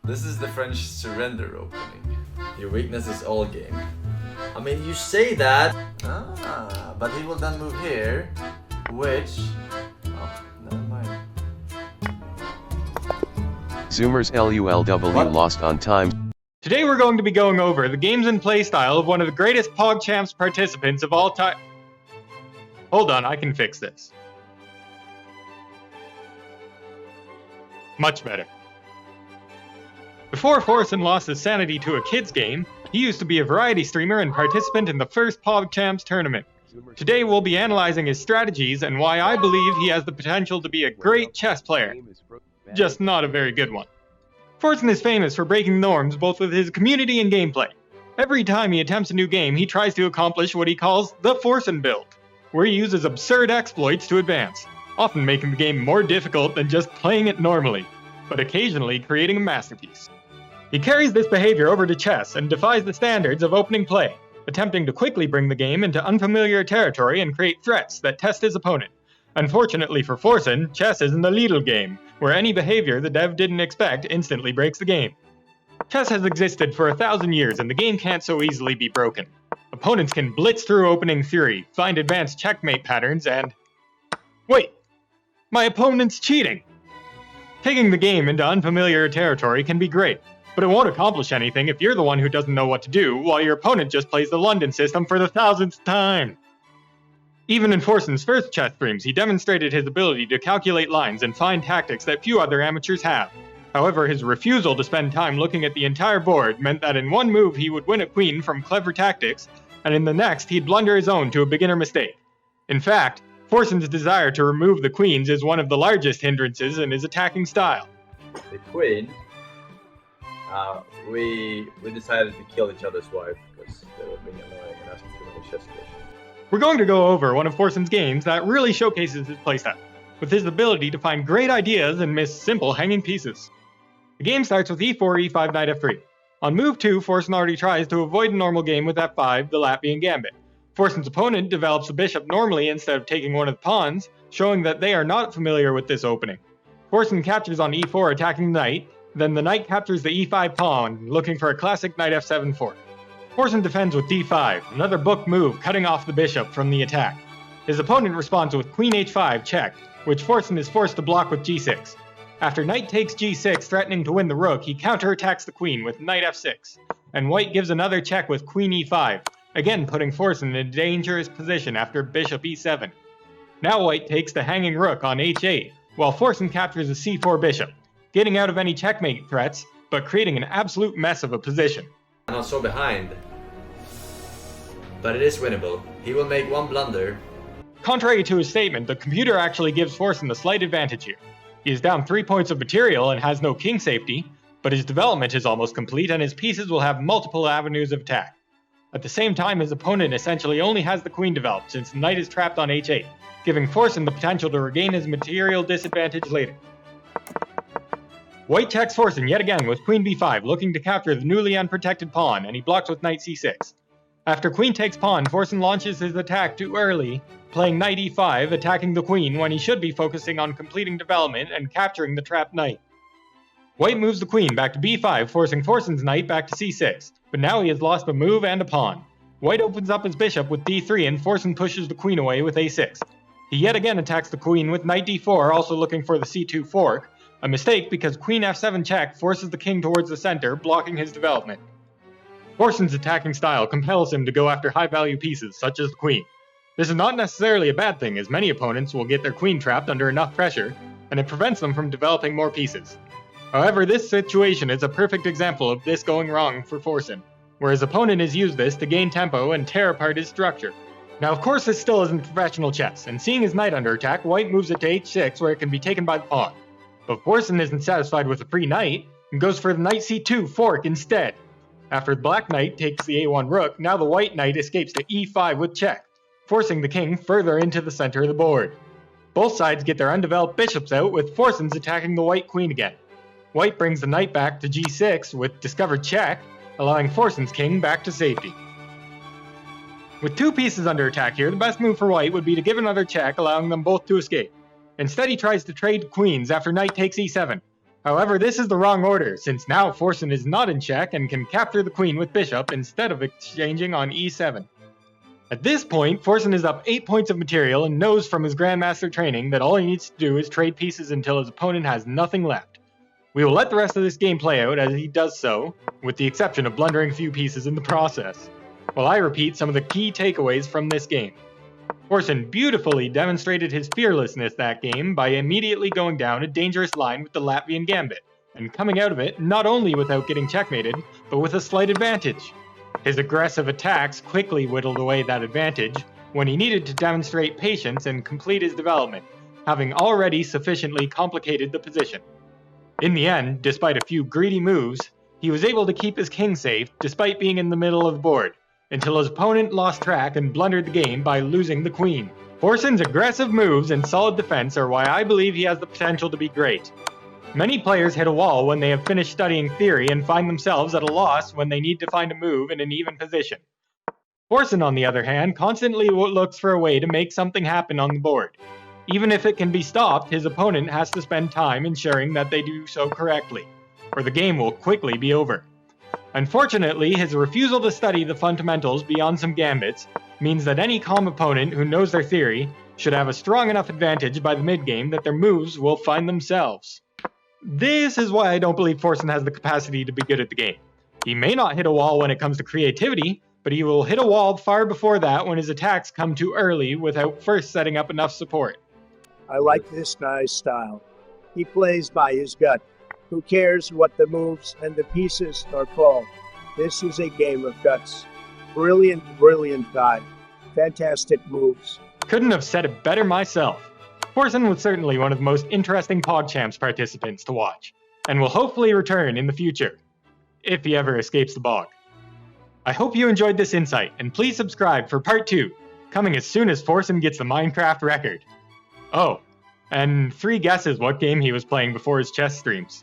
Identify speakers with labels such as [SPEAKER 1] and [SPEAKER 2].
[SPEAKER 1] This is the French surrender opening. Your weakness is all game. I mean, you say that, but he will then move here, which... Oh, never mind.
[SPEAKER 2] Zoomers LULW
[SPEAKER 1] What?
[SPEAKER 2] lost on time.
[SPEAKER 3] Today we're going to be going over the games and playstyle of one of the greatest PogChamps participants of all time. Hold on, I can fix this. Much better. Before Forsen lost his sanity to a kids game, he used to be a variety streamer and participant in the first PogChamps tournament. Today we'll be analyzing his strategies and why I believe he has the potential to be a great chess player, just not a very good one. Forsen is famous for breaking norms both with his community and gameplay. Every time he attempts a new game, he tries to accomplish what he calls the Forsen build, where he uses absurd exploits to advance, often making the game more difficult than just playing it normally, but occasionally creating a masterpiece. He carries this behavior over to chess and defies the standards of opening play, attempting to quickly bring the game into unfamiliar territory and create threats that test his opponent. Unfortunately for Forsen, chess isn't a Lidl game, where any behavior the dev didn't expect instantly breaks the game. Chess has existed for 1,000 years and the game can't so easily be broken. Opponents can blitz through opening theory, find advanced checkmate patterns, and... Wait! My opponent's cheating! Taking the game into unfamiliar territory can be great, but it won't accomplish anything if you're the one who doesn't know what to do, while your opponent just plays the London system for the 1,000th time. Even in Forsen's first chess streams, he demonstrated his ability to calculate lines and find tactics that few other amateurs have. However, his refusal to spend time looking at the entire board meant that in one move he would win a queen from clever tactics, and in the next he'd blunder his own to a beginner mistake. In fact, Forsen's desire to remove the queens is one of the largest hindrances in his attacking style.
[SPEAKER 1] The queen, we decided to kill each other's wife because they were being annoying and asking too many chess questions.
[SPEAKER 3] We're going to go over one of Forsen's games that really showcases his playstyle, with his ability to find great ideas and miss simple hanging pieces. The game starts with e4, e5, knight f3. On move 2, Forsen already tries to avoid a normal game with f5, the Latvian Gambit. Forsen's opponent develops a bishop normally instead of taking one of the pawns, showing that they are not familiar with this opening. Forsen captures on e4 attacking the knight, then the knight captures the e5 pawn, looking for a classic knight f7 fork. Forsen defends with d5, another book move cutting off the bishop from the attack. His opponent responds with queen h5 check, which Forsen is forced to block with g6. After knight takes g6 threatening to win the rook, he counterattacks the queen with knight f6, and white gives another check with queen e5, again putting Forsen in a dangerous position after bishop e7. Now white takes the hanging rook on h8, while Forsen captures a c4 bishop, getting out of any checkmate threats, but creating an absolute mess of a position.
[SPEAKER 1] Not so behind, but it is winnable. He will make one blunder.
[SPEAKER 3] Contrary to his statement, the computer actually gives Forsen the slight advantage here. He is down 3 points of material and has no king safety, but his development is almost complete and his pieces will have multiple avenues of attack. At the same time, his opponent essentially only has the queen developed since the knight is trapped on h8, giving Forsen the potential to regain his material disadvantage later. White checks Forsen yet again with queen b5, looking to capture the newly unprotected pawn, and he blocks with knight c6. After queen takes pawn, Forsen launches his attack too early, playing knight e5, attacking the queen when he should be focusing on completing development and capturing the trapped knight. White moves the queen back to b5, forcing Forsen's knight back to c6, but now he has lost a move and a pawn. White opens up his bishop with d3 and Forsen pushes the queen away with a6. He yet again attacks the queen with knight d4, also looking for the c2 fork, a mistake because queen f7 check forces the king towards the center, blocking his development. Forsen's attacking style compels him to go after high-value pieces, such as the queen. This is not necessarily a bad thing, as many opponents will get their queen trapped under enough pressure, and it prevents them from developing more pieces. However, this situation is a perfect example of this going wrong for Forsen, where his opponent has used this to gain tempo and tear apart his structure. Now of course this still isn't professional chess, and seeing his knight under attack, white moves it to h6 where it can be taken by the pawn. But Forsen isn't satisfied with the free knight, and goes for the knight c2 fork instead. After the black knight takes the a1 rook, now the white knight escapes to e5 with check, forcing the king further into the center of the board. Both sides get their undeveloped bishops out, with Forsen's attacking the white queen again. White brings the knight back to g6 with discovered check, allowing Forsen's king back to safety. With two pieces under attack here, the best move for white would be to give another check, allowing them both to escape. Instead he tries to trade queens after knight takes e7. However, this is the wrong order, since now Forsen is not in check and can capture the queen with bishop instead of exchanging on e7. At this point, Forsen is up 8 points of material and knows from his Grandmaster training that all he needs to do is trade pieces until his opponent has nothing left. We will let the rest of this game play out as he does so, with the exception of blundering a few pieces in the process, while I repeat some of the key takeaways from this game. Forsen beautifully demonstrated his fearlessness that game by immediately going down a dangerous line with the Latvian Gambit, and coming out of it not only without getting checkmated, but with a slight advantage. His aggressive attacks quickly whittled away that advantage when he needed to demonstrate patience and complete his development, having already sufficiently complicated the position. In the end, despite a few greedy moves, he was able to keep his king safe despite being in the middle of the board, until his opponent lost track and blundered the game by losing the queen. Forsen's aggressive moves and solid defense are why I believe he has the potential to be great. Many players hit a wall when they have finished studying theory and find themselves at a loss when they need to find a move in an even position. Forsen, on the other hand, constantly looks for a way to make something happen on the board. Even if it can be stopped, his opponent has to spend time ensuring that they do so correctly, or the game will quickly be over. Unfortunately, his refusal to study the fundamentals beyond some gambits means that any calm opponent who knows their theory should have a strong enough advantage by the mid-game that their moves will find themselves. This is why I don't believe Forsen has the capacity to be good at the game. He may not hit a wall when it comes to creativity, but he will hit a wall far before that when his attacks come too early without first setting up enough support.
[SPEAKER 4] I like this guy's style. He plays by his gut. Who cares what the moves and the pieces are called? This is a game of guts. Brilliant guy. Fantastic moves.
[SPEAKER 3] Couldn't have said it better myself. Forsen was certainly one of the most interesting PogChamps participants to watch, and will hopefully return in the future, if he ever escapes the bog. I hope you enjoyed this insight, and please subscribe for part 2, coming as soon as Forsen gets the Minecraft record. Oh, and 3 guesses what game he was playing before his chess streams.